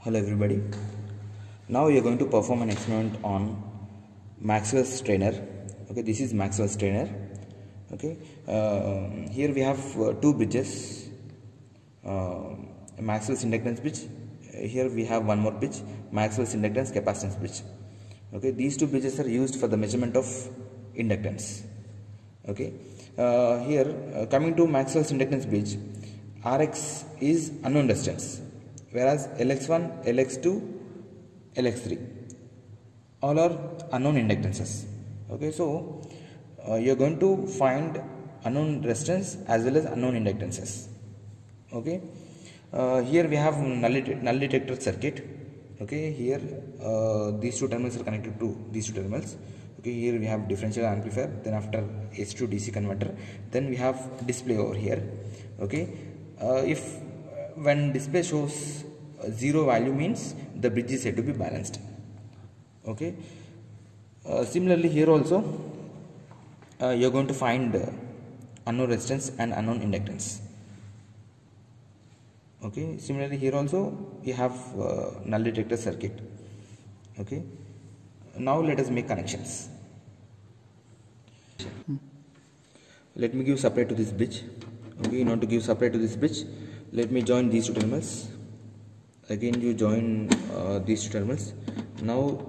Hello everybody. Now we are going to perform an experiment on Maxwell's strainer. Okay, this is Maxwell's strainer. Okay, here we have two bridges. Maxwell's inductance bridge. Here we have one more bridge, Maxwell's inductance capacitance bridge. Okay, these two bridges are used for the measurement of inductance. Okay, coming to Maxwell's inductance bridge, Rx is unknown resistance, whereas Lx1, Lx2, Lx3 all are unknown inductances. Okay, so you are going to find unknown resistance as well as unknown inductances. Okay, here we have null detector circuit. Okay, here these two terminals are connected to these two terminals. Okay, here we have differential amplifier, then after AC to DC converter, then we have display over here. Okay, if when display shows zero value means the bridge is said to be balanced. Okay, similarly here also you are going to find unknown resistance and unknown inductance. Okay, similarly here also you have null detector circuit. Okay, now let us make connections. Let me give supply to this bridge. Okay, in order to give supply to this bridge, let me join these two terminals. Again you join these two terminals. Now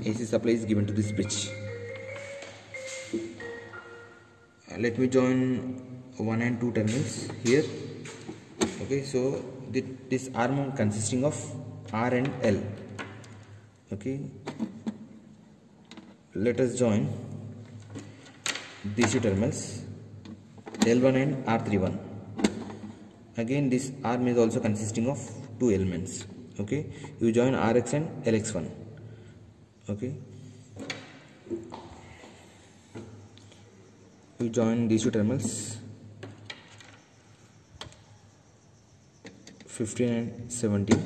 AC supply is given to this bridge. Let me join 1 and 2 terminals here. Okay, so this arm consisting of R and L. Okay, let us join these two terminals, L1 and R31. Again this arm is also consisting of two elements. Okay, you join Rx and Lx1. Okay, you join these two terminals 15 and 17.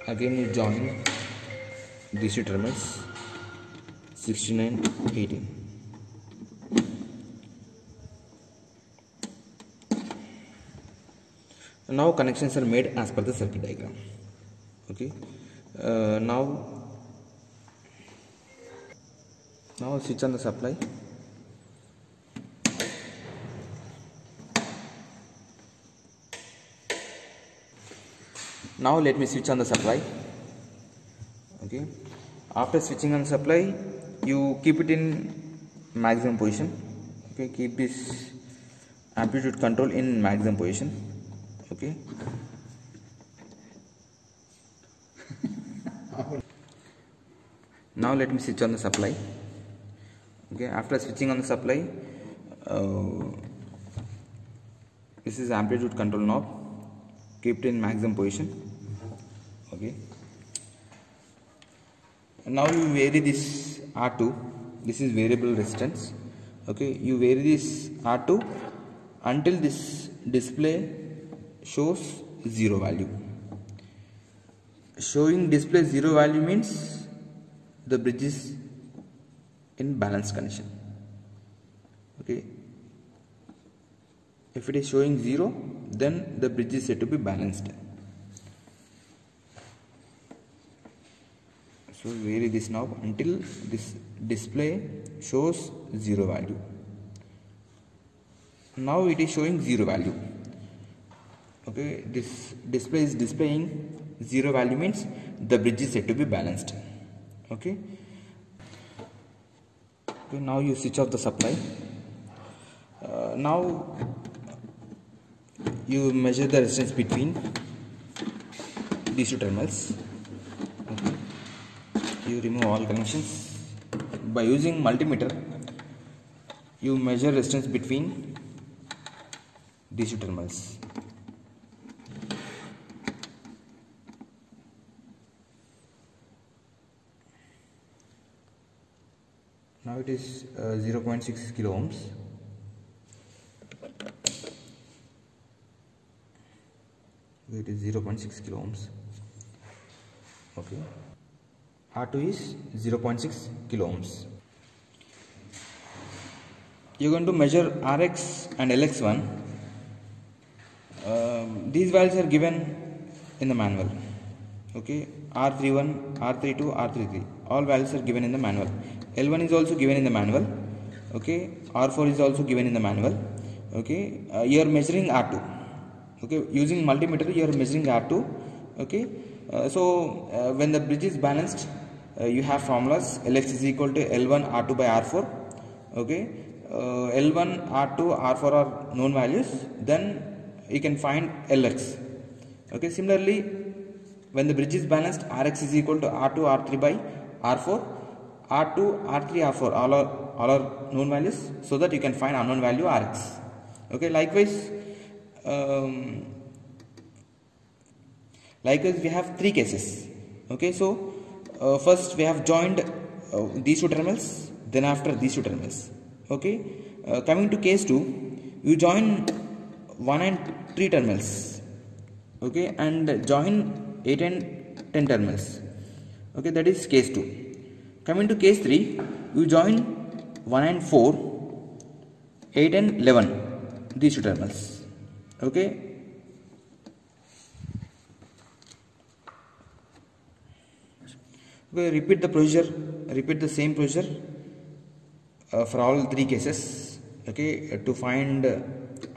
Again you join these two terminals 16 and 18. Now connections are made as per the circuit diagram. Okay, now switch on the supply. Now let me switch on the supply. Okay, after switching on the supply, you keep it in maximum position. Okay, keep this amplitude control in maximum position. Okay, now let me switch on the supply. Okay, after switching on the supply, this is amplitude control knob, keep it in maximum position. Okay, now you vary this R2, this is variable resistance. Okay, you vary this R2 until this display shows zero value. Showing display zero value means the bridge is in balanced condition. Okay, if it is showing zero, then the bridge is said to be balanced. So vary this knob until this display shows zero value. Now it is showing zero value. Okay, this display is displaying zero value means the bridge is said to be balanced. Okay, now you switch off the supply. Now you measure the resistance between these two terminals. Okay, you remove all connections. By using multimeter, you measure resistance between these two terminals. Now it is 0.6 kilo ohms. It is 0.6 kilo ohms. Okay, R2 is 0.6 kilo ohms. You are going to measure Rx and Lx1. These values are given in the manual. Okay, R31, R32, R33, all values are given in the manual. L1 is also given in the manual. Okay, R4 is also given in the manual. Okay, you are measuring R2. Okay, using multimeter you are measuring R2. Okay, when the bridge is balanced, you have formulas. Lx is equal to L1 R2 by R4. Okay, L1 R2 R4 are known values, then you can find Lx. Okay, similarly, when the bridge is balanced, Rx is equal to R2 R3 by R4. R2 R3 R4 all are known values, so that you can find unknown value Rx. Okay, likewise we have three cases. Okay, so first we have joined these two terminals, then after these two terminals. Okay, coming to case 2, you join 1 and 3 terminals. Okay, and join 8 and 10 terminals. Okay, that is case 2. Coming to case 3, you join 1 and 4, 8 and 11, these two terminals. Okay. Okay, repeat the same procedure for all three cases. Okay, to find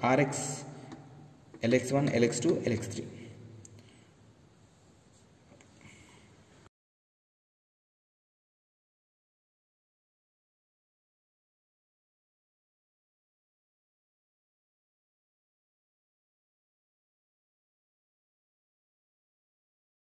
Rx, Lx1, Lx2, Lx3.